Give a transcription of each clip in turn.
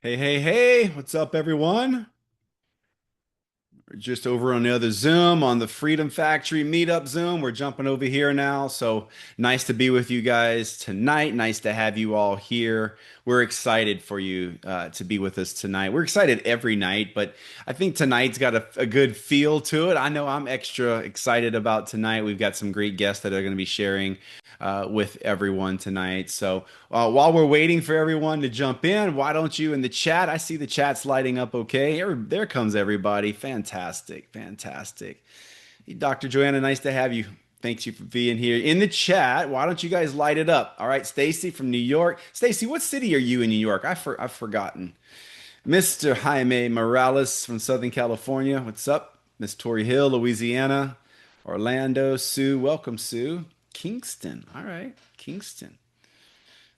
Hey, hey, hey, what's up, everyone? We're just over on the other Zoom on the Freedom Factory Meetup Zoom. We're jumping over here now. So nice to be with you guys tonight. Nice to have you all here. We're excited for you to be with us tonight. We're excited every night, but I think tonight's got a good feel to it. I know I'm extra excited about tonight. We've got some great guests that are going to be sharing with everyone tonight. So while we're waiting for everyone to jump in, why don't you in the chat? I see the chat's lighting up okay. There comes everybody. Fantastic, fantastic. Hey, Dr. Joanna, nice to have you. Thanks you for being here in the chat. Why don't you guys light it up? All right, Stacy from New York. Stacy, what city are you in New York? I've forgotten. Mr. Jaime Morales from Southern California. What's up? Miss Tori Hill, Louisiana. Orlando, Sue. Welcome, Sue. Kingston. All right, Kingston.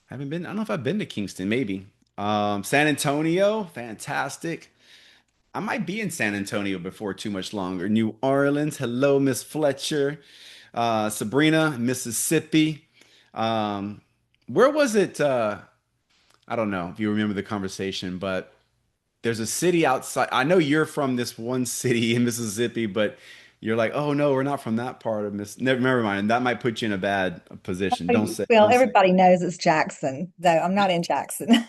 Haven't been, I don't know if I've been to Kingston, maybe. San Antonio, fantastic. I might be in San Antonio before too much longer. New Orleans, hello, Miss Fletcher. Sabrina, Mississippi. Um, where was it? I don't know if you remember the conversation, but there's a city outside. I know you're from this one city in Mississippi, but you're like, oh no, we're not from that part of Miss. Never mind. That might put you in a bad position. Don't say. Well, Don't say. everybody knows it's Jackson, though I'm not in Jackson.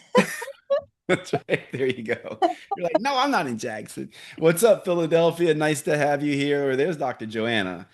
That's right. There you go. You're like, no, I'm not in Jackson. What's up, Philadelphia? Nice to have you here. Or there's Dr. Joanna.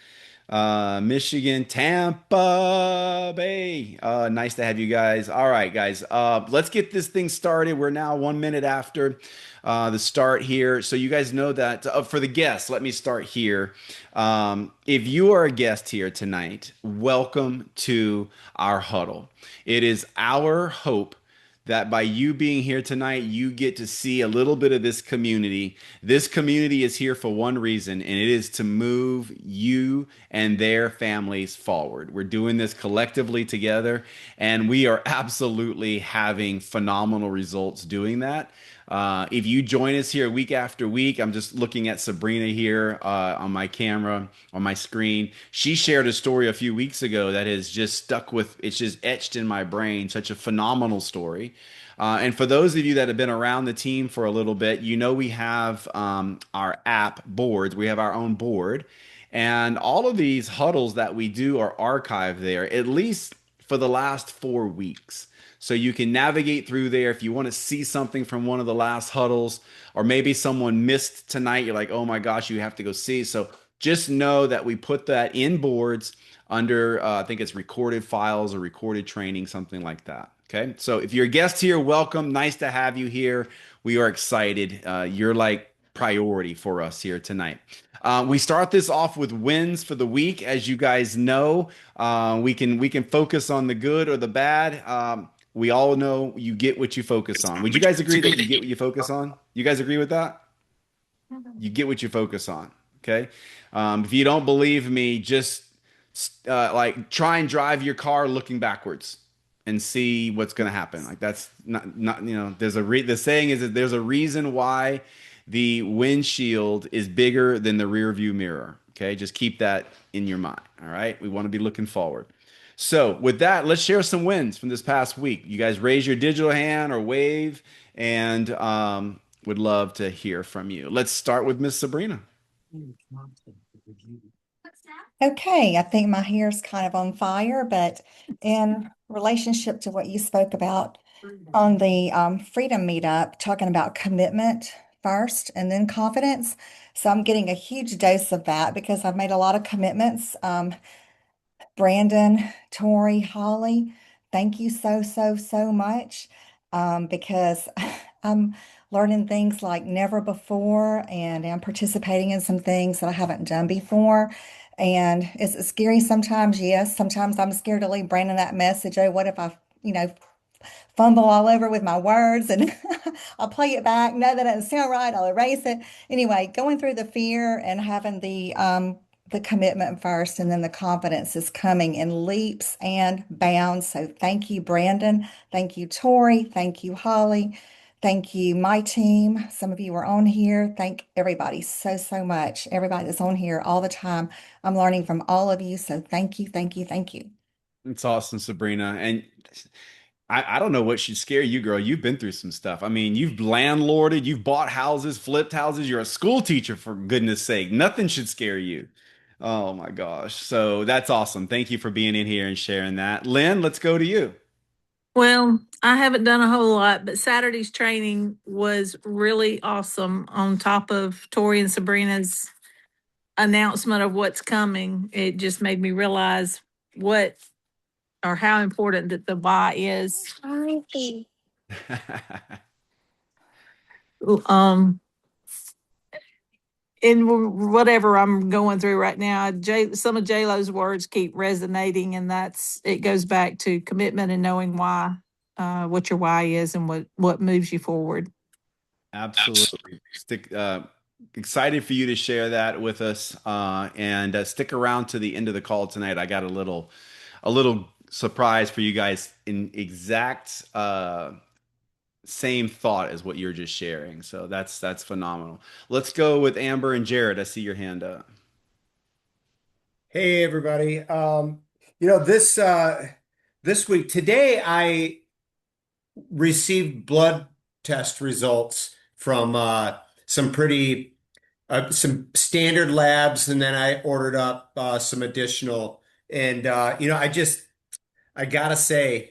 Michigan, Tampa Bay. Nice to have you guys. All right, guys. Let's get this thing started. We're now 1 minute after the start here. So you guys know that for the guests, let me start here. If you are a guest here tonight, welcome to our huddle. It is our hope that by you being here tonight, you get to see a little bit of this community. This community is here for one reason, and it is to move you and their families forward. We're doing this collectively together, and we are absolutely having phenomenal results doing that. If you join us here week after week, I'm just looking at Sabrina here on my camera, on my screen. She shared a story a few weeks ago that has just stuck with, it's just etched in my brain, such a phenomenal story. And for those of you that have been around the team for a little bit, you know we have our app boards. We have our own board. And all of these huddles that we do are archived there, at least for the last 4 weeks. So you can navigate through there if you want to see something from one of the last huddles, or maybe someone missed tonight. You're like, oh my gosh, you have to go see. So just know that we put that in boards under, I think it's recorded files or recorded training, something like that. Okay. So if you're a guest here, welcome. Nice to have you here. We are excited. You're like priority for us here tonight. We start this off with wins for the week. As you guys know, we can focus on the good or the bad. We all know you get what you focus on. Would you guys agree that you get what you focus on? You guys agree with that? You get what you focus on. Okay. If you don't believe me, just like try and drive your car looking backwards and see what's going to happen. Like that's not there's the saying is that there's a reason why the windshield is bigger than the rear view mirror. Okay, just keep that in your mind. All right, we want to be looking forward. So with that, let's share some wins from this past week. You guys raise your digital hand or wave, and would love to hear from you. Let's start with Miss Sabrina. Okay, I think my hair's kind of on fire, but in relationship to what you spoke about on the Freedom Meetup, talking about commitment first and then confidence. So I'm getting a huge dose of that because I've made a lot of commitments. Brandon, Tori, Holly, thank you so, so, so much because I'm learning things like never before and I'm participating in some things that I haven't done before. And it's scary sometimes, yes. Sometimes I'm scared to leave Brandon that message. Oh, what if I, fumble all over with my words and I'll play it back. No, that doesn't sound right. I'll erase it. Anyway, going through the fear and having the commitment first and then the confidence is coming in leaps and bounds. So thank you, Brandon. Thank you, Tori. Thank you, Holly. Thank you, my team. Some of you are on here. Thank everybody so, so much. Everybody that's on here all the time. I'm learning from all of you. So thank you, thank you, thank you. It's awesome, Sabrina. And I don't know what should scare you, girl. You've been through some stuff. I mean, you've landlorded, you've bought houses, flipped houses. You're a school teacher, for goodness sake. Nothing should scare you. Oh my gosh. So that's awesome. Thank you for being in here and sharing that. Lynn, let's go to you. Well, I haven't done a whole lot, but Saturday's training was really awesome. On top of Tori and Sabrina's announcement of what's coming, it just made me realize what or how important that the why is. Um, in whatever I'm going through right now, some of J Lo's words keep resonating, and that's it goes back to commitment and knowing why, what your why is, and what moves you forward. Absolutely. Excited for you to share that with us, and stick around to the end of the call tonight. I got a little surprise for you guys in exact same thought as what you're just sharing. So that's phenomenal. Let's go with Amber and Jared. I see your hand up. Hey everybody. This week today I received blood test results from some standard labs, and then I ordered up some additional. And I gotta say,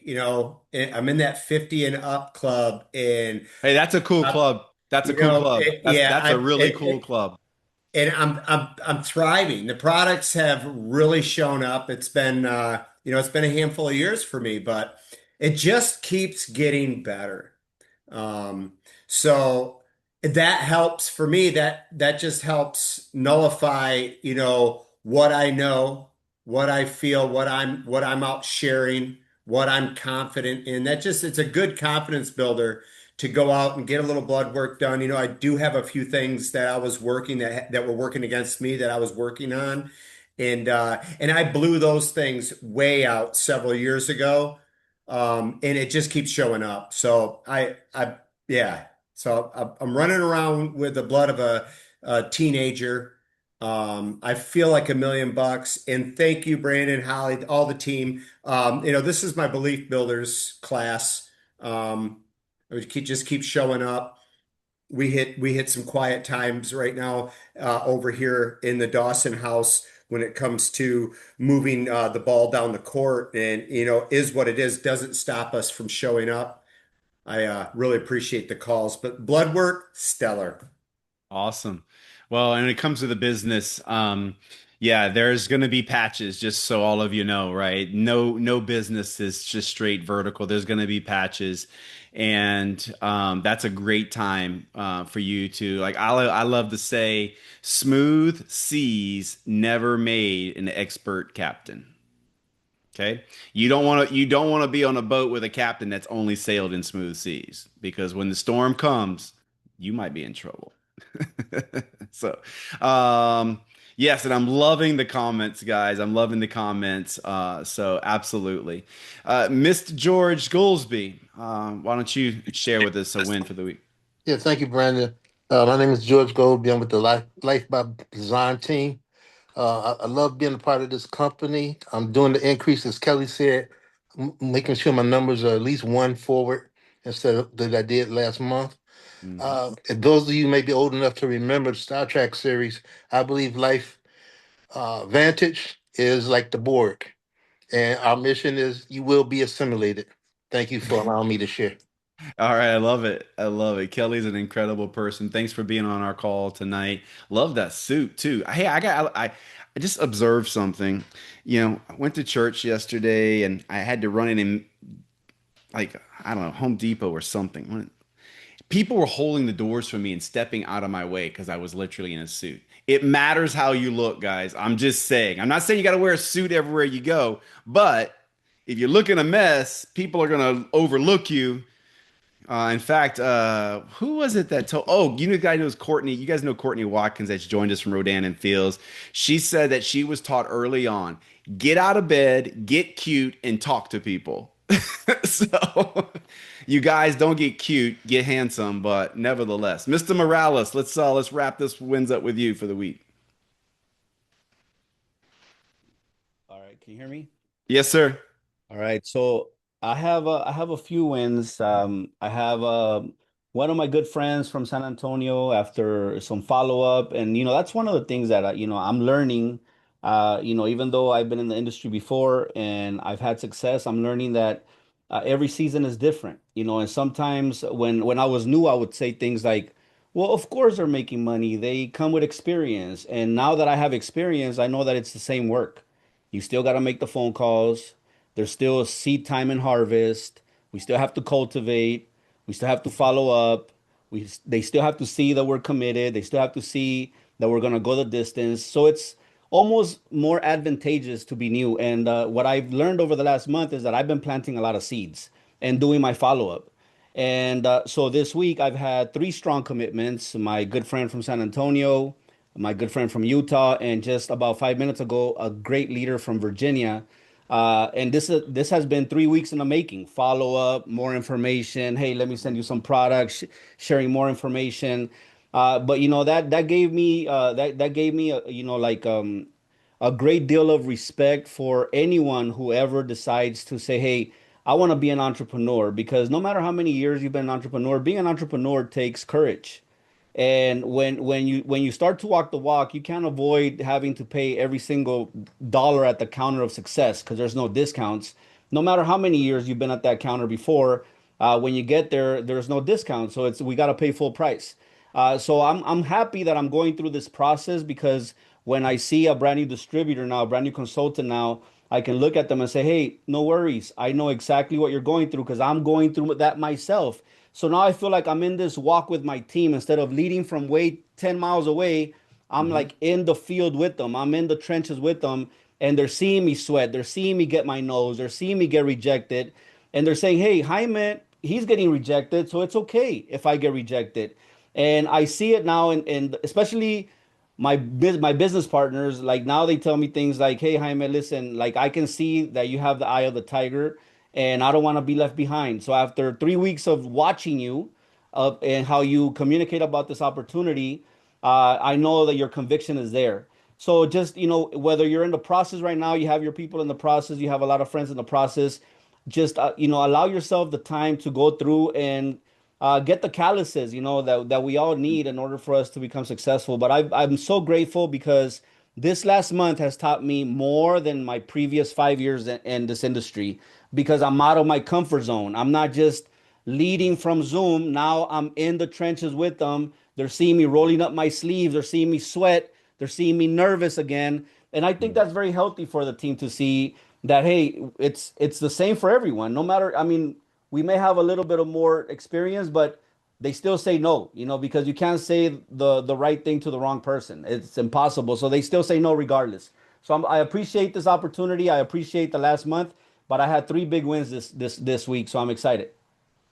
I'm in that 50 and up club, and Hey, that's a cool uh, club. That's a cool club. yeah, That's a really cool club. and I'm thriving. The products have really shown up. It's been a handful of years for me, but it just keeps getting better. Um, so that helps for me. That just helps nullify, what I know, what I feel, what I'm out sharing, what I'm confident in. It's a good confidence builder to go out and get a little blood work done. I do have a few things that I was working that were working against me that I was working on. And I blew those things way out several years ago. And it just keeps showing up. Yeah. I'm running around with the blood of a teenager. I feel like $1 million. And thank you, Brandon, Holly, all the team. This is my belief builders class. Just keep showing up. We hit some quiet times right now over here in the Dawson house when it comes to moving the ball down the court, and is what it is, doesn't stop us from showing up. I really appreciate the calls, but blood work, stellar. Awesome. Well, and when it comes to the business, yeah, there's going to be patches, just so all of you know, right? No business is just straight vertical. There's going to be patches, and that's a great time for you to like. I love to say, smooth seas never made an expert captain. Okay. You don't want to be on a boat with a captain that's only sailed in smooth seas because when the storm comes, you might be in trouble. So, um, yes, and I'm loving the comments, guys. I'm loving the comments. So absolutely. Mr. George Goolsby, why don't you share with us a win for the week? Yeah, thank you, Brandon. My name is George Goldby. I'm with the Life by Design team. I love being a part of this company. I'm doing the increase, as Kelly said, making sure my numbers are at least one forward instead of that I did last month. Mhm. And those of you may be old enough to remember the Star Trek series, I believe Life Vantage is like the Borg, and our mission is you will be assimilated. Thank you for allowing me to share. All right, I love it. I love it. Kelly's an incredible person. Thanks for being on our call tonight. Love that suit too. Hey, I just observed something. I went to church yesterday and I had to run in like I don't know, Home Depot or something. People were holding the doors for me and stepping out of my way because I was literally in a suit. It matters how you look, guys. I'm just saying. I'm not saying you got to wear a suit everywhere you go, but if you're looking a mess, people are going to overlook you. In fact, who was it that told? Oh, you know the guy knows Courtney. You guys know Courtney Watkins that's joined us from Rodan and Fields. She said that she was taught early on, get out of bed, get cute, and talk to people. So you guys don't get cute, get handsome, but nevertheless, Mr. Morales, let's wrap this wins up with you for the week. All right, can you hear me? Yes, sir. All right, so I have a few wins. I have one of my good friends from San Antonio after some follow up, and that's one of the things that I'm learning. Even though I've been in the industry before and I've had success, I'm learning that every season is different. And sometimes when I was new, I would say things like, "Well, of course they're making money. They come with experience." And now that I have experience, I know that it's the same work. You still got to make the phone calls. There's still seed time and harvest. We still have to cultivate. We still have to follow up. They still have to see that we're committed. They still have to see that we're gonna go the distance. So it's almost more advantageous to be new. And what I've learned over the last month is that I've been planting a lot of seeds and doing my follow up. And so this week I've had three strong commitments. My good friend from San Antonio, my good friend from Utah, and just about 5 minutes ago, a great leader from Virginia. And this has been 3 weeks in the making. Follow up, more information. Hey, let me send you some products, sharing more information. But that gave me that gave me a great deal of respect for anyone who ever decides to say, hey, I want to be an entrepreneur, because no matter how many years you've been an entrepreneur, being an entrepreneur takes courage. And when you start to walk the walk, you can't avoid having to pay every single dollar at the counter of success because there's no discounts. No matter how many years you've been at that counter before, when you get there, there's no discount. So we got to pay full price. So I'm happy that I'm going through this process, because when I see a brand new distributor now, a brand new consultant now, I can look at them and say, hey, no worries. I know exactly what you're going through because I'm going through that myself. So now I feel like I'm in this walk with my team. Instead of leading from way 10 miles away, I'm Mhm. like in the field with them. I'm in the trenches with them, and they're seeing me sweat. They're seeing me get my nose. They're seeing me get rejected. And they're saying, hey, Jaime, he's getting rejected. So it's okay if I get rejected. And I see it now, and especially my business partners, like now they tell me things like, hey, Jaime, listen, like I can see that you have the eye of the tiger, and I don't want to be left behind. So after 3 weeks of watching you, and how you communicate about this opportunity, I know that your conviction is there. So just, whether you're in the process right now, you have your people in the process, you have a lot of friends in the process, just, allow yourself the time to go through and get the calluses, that we all need in order for us to become successful. But I'm so grateful because this last month has taught me more than my previous 5 years in this industry, because I'm out of my comfort zone. I'm not just leading from Zoom. Now I'm in the trenches with them. They're seeing me rolling up my sleeves. They're seeing me sweat. They're seeing me nervous again. And I think that's very healthy for the team to see that, hey, it's the same for everyone. No matter, I mean, we may have a little bit of more experience, but they still say no, because you can't say the right thing to the wrong person. It's impossible. So they still say no regardless. So I appreciate this opportunity. I appreciate the last month, but I had three big wins this week, so I'm excited.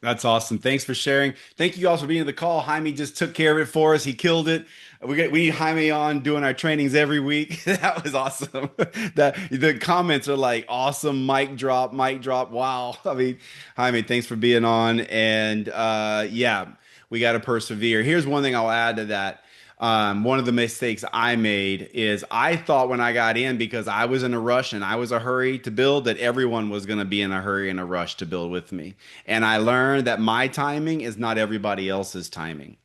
That's awesome. Thanks for sharing. Thank you guys for being on the call. Jaime just took care of it for us. He killed it. We need Jaime on doing our trainings every week. That was awesome. That the comments are like awesome. Mic drop, mic drop. Wow. I mean, Jaime, thanks for being on. And yeah, we got to persevere. Here's one thing I'll add to that. One of the mistakes I made is I thought when I got in, because I was in a rush and I was a hurry to build, that everyone was going to be in a hurry and a rush to build with me. And I learned that my timing is not everybody else's timing.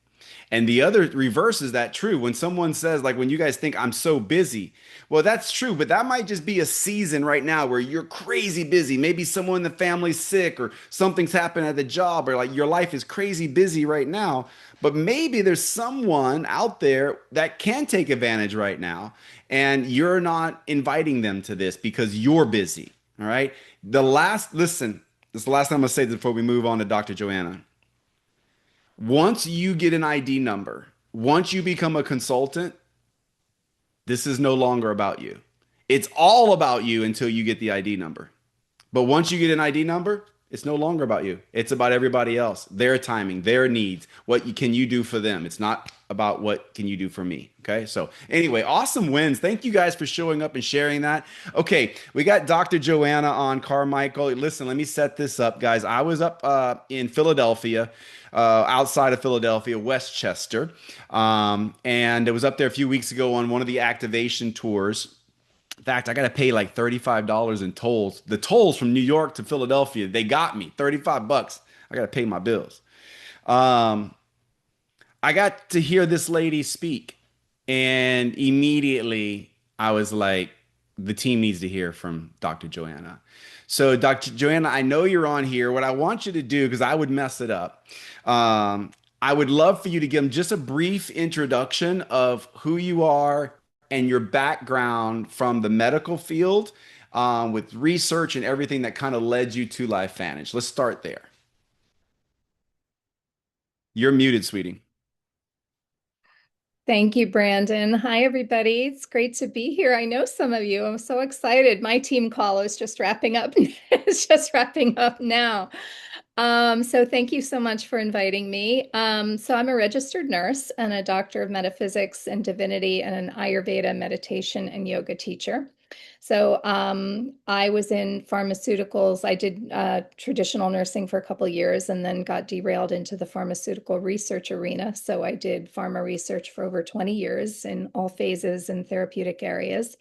And the other reverse is that true. When someone says, like, when you guys think I'm so busy, well, that's true, but that might just be a season right now where you're crazy busy. Maybe someone in the family's sick or something's happened at the job, or like your life is crazy busy right now. But maybe there's someone out there that can take advantage right now, and you're not inviting them to this because you're busy. All right. Listen, this is the last time I'm gonna say this before we move on to Dr. Joanna. Once you get an ID number, once you become a consultant, this is no longer about you. It's all about you until you get the ID number. But once you get an ID number, it's no longer about you. It's about everybody else, their timing, their needs. Can you do for them? It's not about what can you do for me. Okay. So anyway, awesome wins. Thank you guys for showing up and sharing that. Okay. We got Dr. Joanna on Carmichael. Listen, let me set this up, guys. I was up in Philadelphia, outside of Philadelphia, Westchester. And it was up there a few weeks ago on one of the activation tours. In fact, I got to pay like $35 in tolls. The tolls from New York to Philadelphia, they got me 35 bucks. I got to pay my bills. Um, I got to hear this lady speak, and immediately I was like, the team needs to hear from Dr. Joanna. So, Dr. Joanna, I know you're on here. What I want you to do, because I would mess it up, I would love for you to give them just a brief introduction of who you are and your background from the medical field, with research and everything that kind of led you to LifeVantage. Let's start there. You're muted, sweetie. Thank you, Brandon. Hi, everybody. It's great to be here. I know some of you. I'm so excited. My team call is just wrapping up. It's just wrapping up now. So thank you so much for inviting me. So I'm a registered nurse and a doctor of metaphysics and divinity and an Ayurveda meditation and yoga teacher. So I was in pharmaceuticals. I did traditional nursing for a couple of years and then got derailed into the pharmaceutical research arena. So I did pharma research for over 20 years in all phases and therapeutic areas.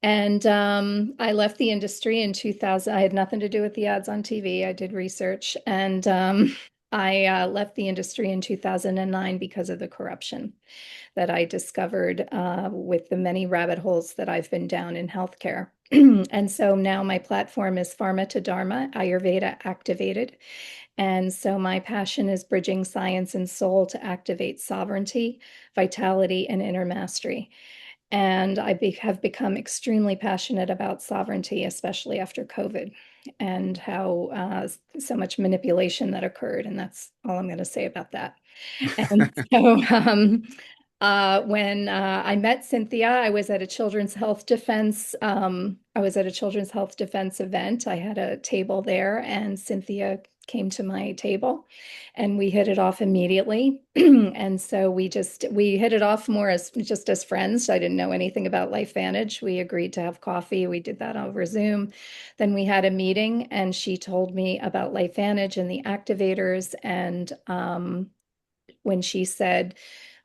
And I left the industry in 2000. I had nothing to do with the ads on TV. I did research, and I left the industry in 2009 because of the corruption that I discovered with the many rabbit holes that I've been down in healthcare. And so now my platform is Pharma to Dharma, Ayurveda activated. And so my passion is bridging science and soul to activate sovereignty, vitality, and inner mastery. And have become extremely passionate about sovereignty, especially after COVID, and how so much manipulation that occurred. And that's all I'm going to say about that. And so when I met Cynthia, I was at a Children's Health Defense. I was at a Children's Health Defense event. I had a table there, and Cynthia came to my table, and we hit it off immediately. And so we hit it off more as just as friends. I didn't know anything about LifeVantage. We agreed to have coffee. We did that over Zoom. Then we had a meeting, and she told me about LifeVantage and the activators, and when she said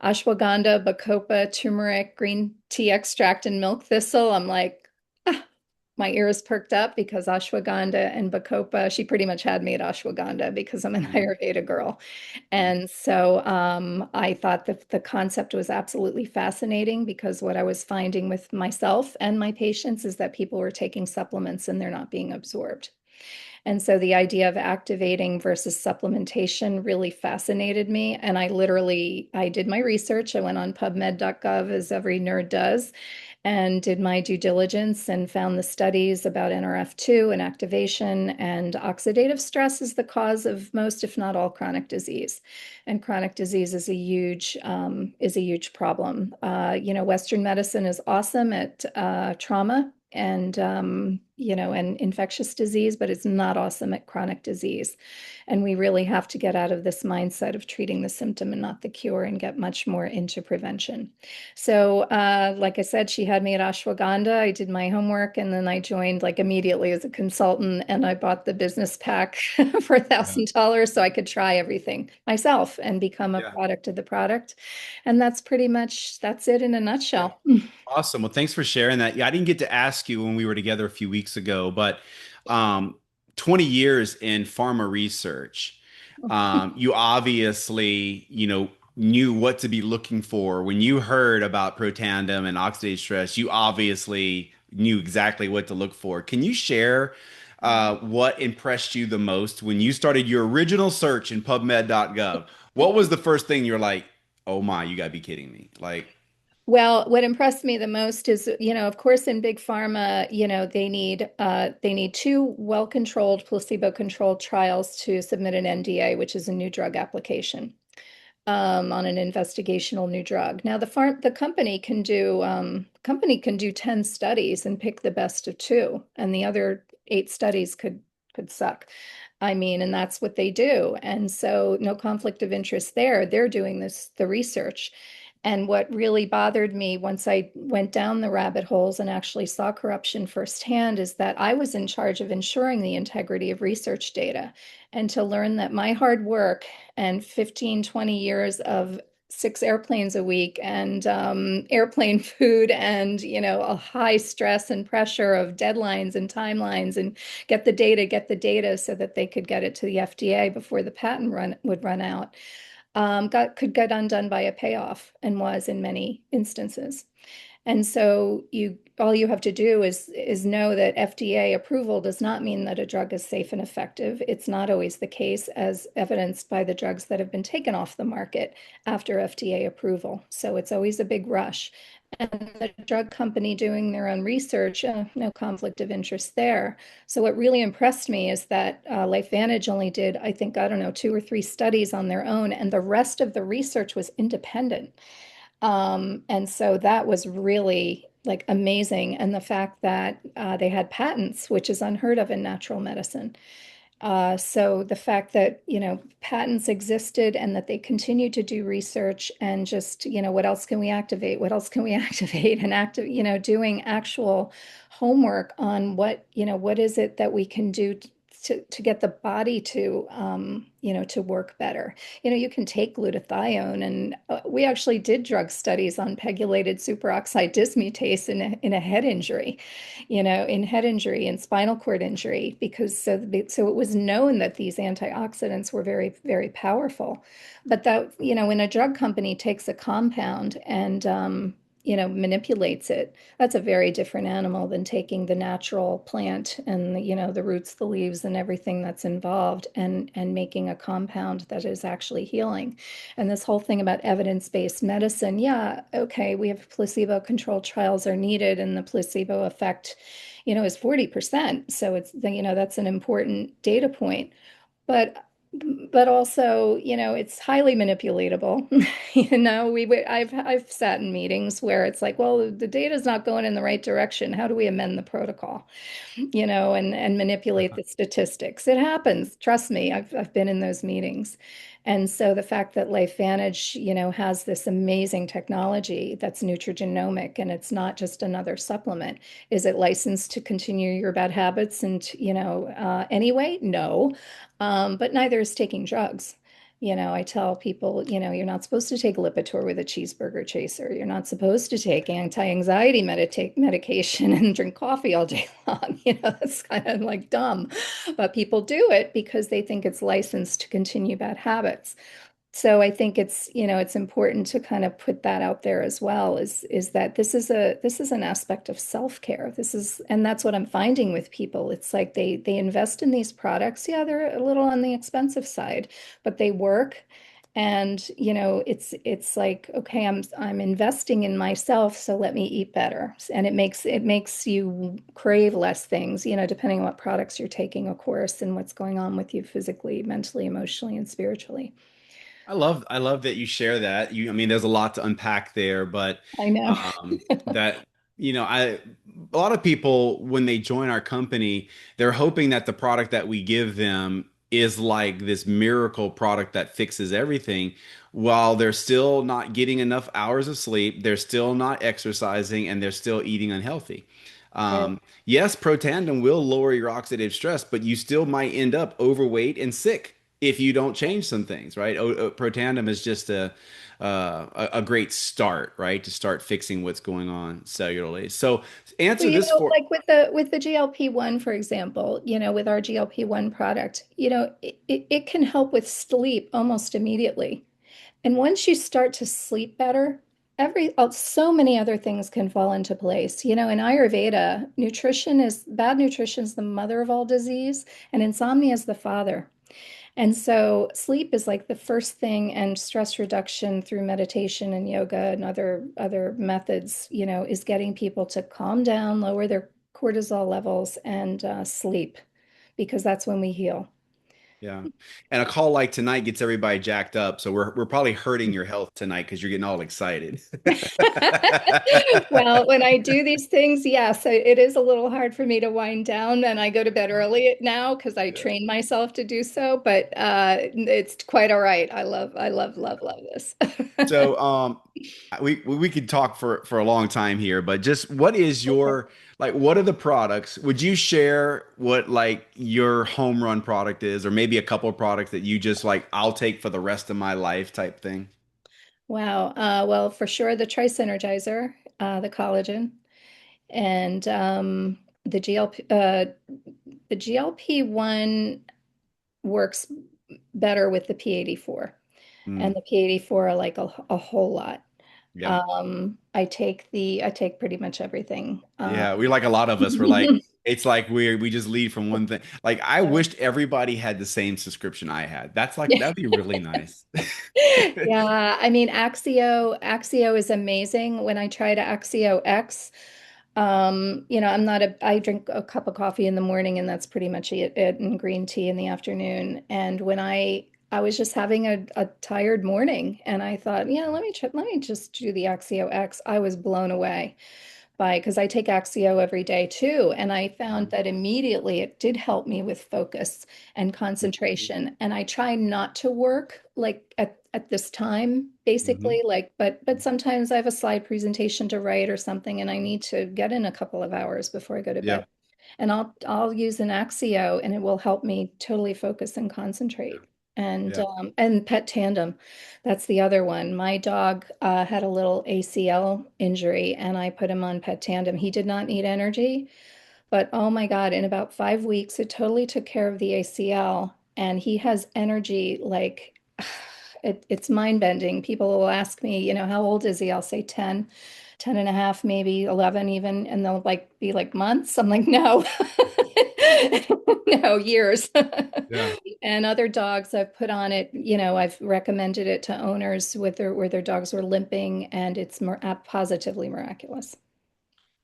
ashwagandha, bacopa, turmeric, green tea extract, and milk thistle, I'm like, ah, my ears perked up because ashwagandha and bacopa, she pretty much had me at ashwagandha because I'm an Ayurveda girl. And so I thought that the concept was absolutely fascinating because what I was finding with myself and my patients is that people were taking supplements and they're not being absorbed. And so the idea of activating versus supplementation really fascinated me. And I did my research. I went on pubmed.gov as every nerd does and did my due diligence and found the studies about NRF2 and activation, and oxidative stress is the cause of most, if not all, chronic disease. And chronic disease is a huge problem. Western medicine is awesome at trauma and and infectious disease, but it's not awesome at chronic disease. And we really have to get out of this mindset of treating the symptom and not the cure and get much more into prevention. So, like I said, she had me at ashwagandha. I did my homework and then I joined like immediately as a consultant, and I bought the business pack for $1,000 so I could try everything myself and become a product of the product. And that's it in a nutshell. Awesome. Well, thanks for sharing that. Yeah, I didn't get to ask you when we were together a few weeks ago, but um, 20 years in pharma research, you obviously, knew what to be looking for. When you heard about protandem and oxidative stress, you obviously knew exactly what to look for. Can you share what impressed you the most when you started your original search in PubMed.gov? What was the first thing you're like, oh my, you gotta be kidding me? Like, Well, what impressed me the most is, of course, in big pharma, they need two well-controlled, placebo-controlled trials to submit an NDA, which is a new drug application on an investigational new drug. Now, the company can do 10 studies and pick the best of two, and the other 8 studies could suck. I mean, and that's what they do. And so no conflict of interest there. They're doing the research. And what really bothered me once I went down the rabbit holes and actually saw corruption firsthand is that I was in charge of ensuring the integrity of research data. And to learn that my hard work and 15, 20 years of six airplanes a week and airplane food and a high stress and pressure of deadlines and timelines and get the data so that they could get it to the FDA before the patent run would run out. Could get undone by a payoff and was in many instances. And so all you have to do is know that FDA approval does not mean that a drug is safe and effective. It's not always the case, as evidenced by the drugs that have been taken off the market after FDA approval. So it's always a big rush. And the drug company doing their own research, no conflict of interest there. So what really impressed me is that LifeVantage only did, I think, I don't know, two or three studies on their own, and the rest of the research was independent. And so that was really like amazing. And the fact that they had patents, which is unheard of in natural medicine. So the fact that, patents existed and that they continued to do research and just, what else can we activate? What else can we activate and doing actual homework on what is it that we can do to get the body to work better. You can take glutathione, and we actually did drug studies on pegylated superoxide dismutase in a head injury, in head injury and spinal cord injury, because so it was known that these antioxidants were very, very powerful. But that, when a drug company takes a compound and manipulates it, that's a very different animal than taking the natural plant and the roots, the leaves, and everything that's involved and making a compound that is actually healing. And this whole thing about evidence-based medicine, yeah, okay, we have placebo-controlled trials are needed, and the placebo effect, is 40%. So that's an important data point. But also, it's highly manipulatable. I've sat in meetings where it's like, well, the data's not going in the right direction. How do we amend the protocol? And manipulate the statistics. It happens. Trust me, I've been in those meetings. And so the fact that LifeVantage, has this amazing technology that's nutrigenomic and it's not just another supplement. Is it licensed to continue your bad habits and, anyway? No. But neither is taking drugs. I tell people, you're not supposed to take Lipitor with a cheeseburger chaser. You're not supposed to take anti-anxiety medication and drink coffee all day long. That's kind of like dumb. But people do it because they think it's licensed to continue bad habits. So I think it's important to kind of put that out there as well, is that this is an aspect of self-care. And that's what I'm finding with people. It's like they invest in these products. Yeah, they're a little on the expensive side, but they work. And it's like, okay, I'm investing in myself, so let me eat better. And it makes you crave less things, depending on what products you're taking, of course, and what's going on with you physically, mentally, emotionally, and spiritually. I love that you share that. I mean, there's a lot to unpack there, but I know. that a lot of people when they join our company, they're hoping that the product that we give them is like this miracle product that fixes everything, while they're still not getting enough hours of sleep, they're still not exercising, and they're still eating unhealthy. Right. Yes, Protandim will lower your oxidative stress, but you still might end up overweight and sick if you don't change some things, right? Protandim is just a great start, right, to start fixing what's going on cellularly. So Well, answer this for. like with the GLP-1, for example, with our GLP-1 product, it can help with sleep almost immediately. And once you start to sleep better, so many other things can fall into place. In Ayurveda, bad nutrition is the mother of all disease, and insomnia is the father. And so sleep is like the first thing, and stress reduction through meditation and yoga and other methods, is getting people to calm down, lower their cortisol levels, and sleep, because that's when we heal. Yeah. And a call like tonight gets everybody jacked up. So we're probably hurting your health tonight because you're getting all excited. Well, when I do these things, yes, it is a little hard for me to wind down, and I go to bed early now because I Yeah. train myself to do so. But it's quite all right. I love this. So we could talk for a long time here, but just what is your like what are the products? Would you share what like your home run product is, or maybe a couple of products that you just like I'll take for the rest of my life type thing? Wow. Well, for sure, the Trisynergizer, the collagen, and the the GLP-1 works better with the P84, and Mm, the P84 I like a whole lot. yeah. I take pretty much everything. Yeah, we like a lot of us. We're like, it's like we just lead from one thing. Like I wished everybody had the same subscription I had. That's like Yeah. that'd be really nice. Yeah, I mean Axio is amazing. When I tried Axio X, I drink a cup of coffee in the morning and that's pretty much it, and green tea in the afternoon. And when I was just having a tired morning and I thought, yeah, let me just do the Axio X. I was blown away by because I take Axio every day too. And I found that immediately it did help me with focus and concentration. And I try not to work like at this time, Mhm. basically, like, but sometimes I have a slide presentation to write or something, and I need to get in a couple of hours before I go to bed. Yeah, And I'll use an Axio and it will help me totally focus and concentrate. yeah. And Pet Tandem, that's the other one. My dog had a little ACL injury and I put him on Pet Tandem. He did not need energy, but oh my God, in about 5 weeks, it totally took care of the ACL. And he has energy like it's mind bending. People will ask me, how old is he? I'll say 10, 10 and a half, maybe 11 even. And they'll like be like months. I'm like, no, no, years. Yeah. And other dogs I've put on it, I've recommended it to owners with where their dogs were limping, and it's positively miraculous.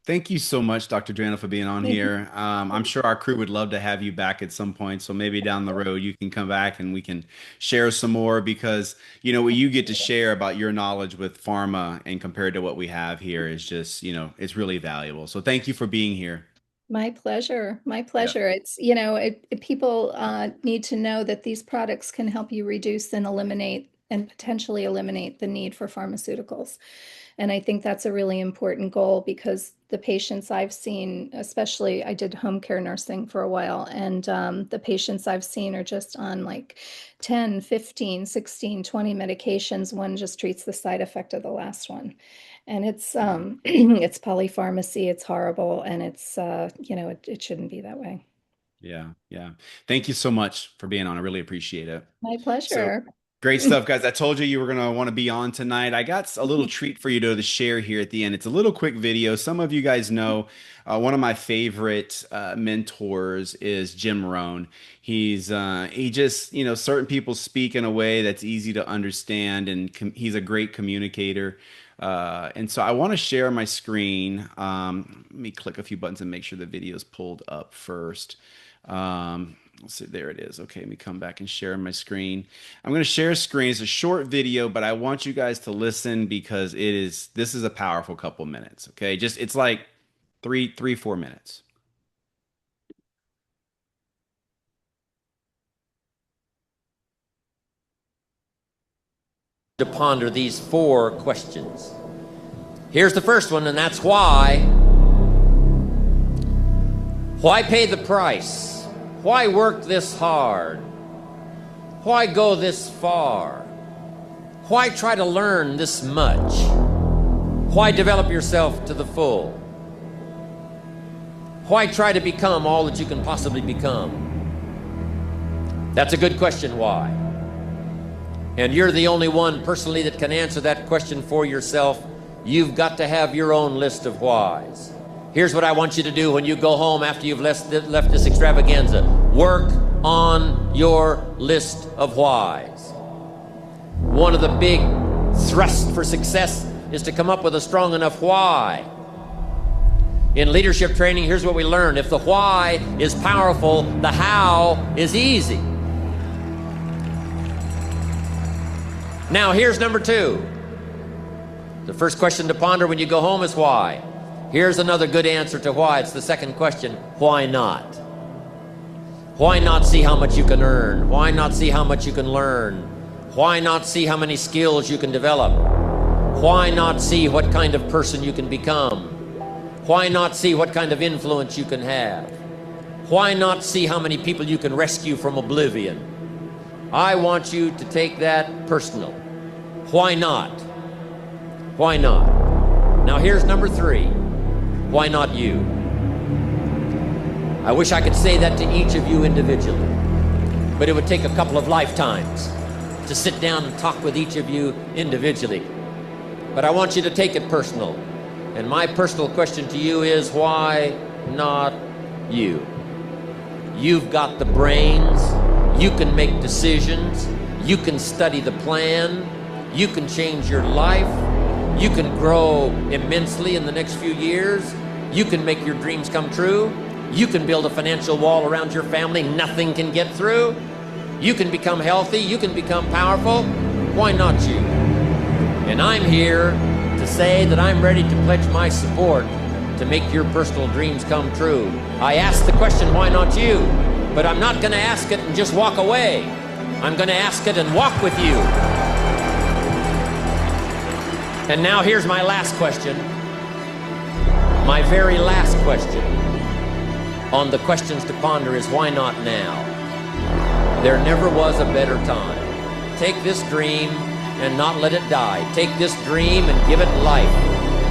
Thank you so much, Dr. Joanna, for being on here. I'm sure our crew would love to have you back at some point. So maybe down the road you can come back and we can share some more because what you get to share about your knowledge with pharma and compared to what we have here is just, it's really valuable. So thank you for being here. My pleasure. My Yeah. pleasure. People need to know that these products can help you reduce and eliminate and potentially eliminate the need for pharmaceuticals. And I think that's a really important goal because the patients I've seen, especially I did home care nursing for a while, and the patients I've seen are just on like 10, 15, 16, 20 medications. One just treats the side effect of the last one. And it's it's polypharmacy, it's horrible, and it shouldn't be that way. Yeah. Yeah. Thank you so much for being on. I really appreciate it. My So pleasure. great stuff, guys. I told you were going to want to be on tonight. I got a little treat for you to share here at the end. It's a little quick video. Some of you guys know one of my favorite mentors is Jim Rohn. He just, certain people speak in a way that's easy to understand, and he's a great communicator. And so I want to share my screen. Let me click a few buttons and make sure the video is pulled up first. Let's see, there it is. Okay, let me come back and share my screen. I'm going to share a screen. It's a short video, but I want you guys to listen because this is a powerful couple minutes. Okay, just it's like 4 minutes. To ponder these 4 questions. Here's the first one, and that's why. Why pay the price? Why work this hard? Why go this far? Why try to learn this much? Why develop yourself to the full? Why try to become all that you can possibly become? That's a good question, why? And you're the only one personally that can answer that question for yourself. You've got to have your own list of whys. Here's what I want you to do when you go home after you've left this extravaganza. Work on your list of whys. One of the big thrusts for success is to come up with a strong enough why. In leadership training, here's what we learn. If the why is powerful, the how is easy. Now, here's number 2. The first question to ponder when you go home is why. Here's another good answer to why. It's the second question. Why not? Why not see how much you can earn? Why not see how much you can learn? Why not see how many skills you can develop? Why not see what kind of person you can become? Why not see what kind of influence you can have? Why not see how many people you can rescue from oblivion? I want you to take that personal. Why not? Why not? Now here's number 3. Why not you? I wish I could say that to each of you individually, but it would take a couple of lifetimes to sit down and talk with each of you individually. But I want you to take it personal. And my personal question to you is, why not you? You've got the brains, you can make decisions, you can study the plan, you can change your life, you can grow immensely in the next few years, you can make your dreams come true, you can build a financial wall around your family nothing can get through, you can become healthy, you can become powerful. Why not you? And I'm here to say that I'm ready to pledge my support to make your personal dreams come true. I ask the question, why not you? But I'm not going to ask it and just walk away. I'm going to ask it and walk with you. And now here's my last question. My very last question on the questions to ponder is, why not now? There never was a better time. Take this dream and not let it die. Take this dream and give it life.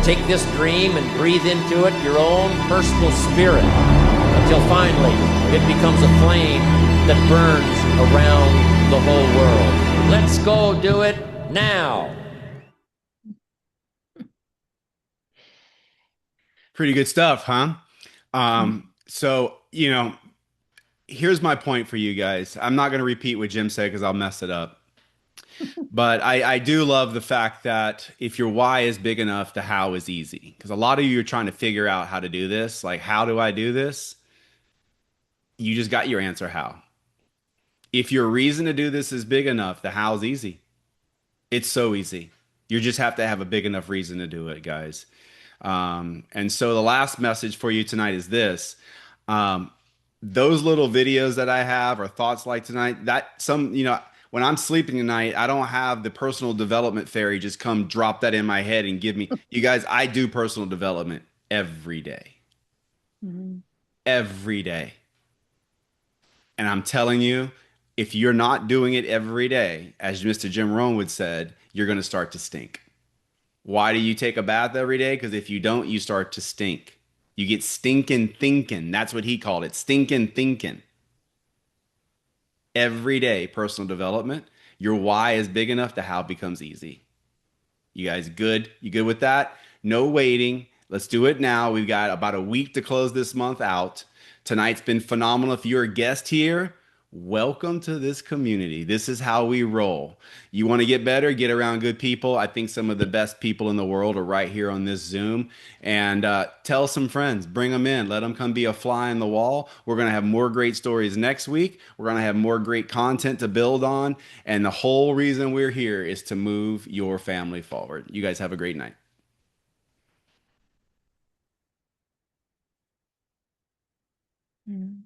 Take this dream and breathe into it your own personal spirit until finally it becomes a flame that burns around the whole world. Let's go do it now. Pretty good stuff, huh? So, here's my point for you guys. I'm not going to repeat what Jim said because I'll mess it up. But I do love the fact that if your why is big enough, the how is easy. Because a lot of you are trying to figure out how to do this. Like, how do I do this? You just got your answer how. If your reason to do this is big enough, the how's easy. It's so easy. You just have to have a big enough reason to do it, guys. And so the last message for you tonight is this. Those little videos that I have or thoughts like tonight, when I'm sleeping tonight, I don't have the personal development fairy just come drop that in my head and give me, you guys, I do personal development every day. Every day. And I'm telling you, if you're not doing it every day, as Mr. Jim Rohn would said, you're going to start to stink. Why do you take a bath every day? Because if you don't, you start to stink. You get stinking thinking. That's what he called it. Stinking thinking. Every day, personal development. Your why is big enough, the how becomes easy. You guys good? You good with that? No waiting. Let's do it now. We've got about a week to close this month out. Tonight's been phenomenal. If you're a guest here, welcome to this community. This is how we roll. You want to get better, get around good people. I think some of the best people in the world are right here on this Zoom. And tell some friends, bring them in, let them come be a fly in the wall. We're going to have more great stories next week. We're going to have more great content to build on. And the whole reason we're here is to move your family forward. You guys have a great night. Mm.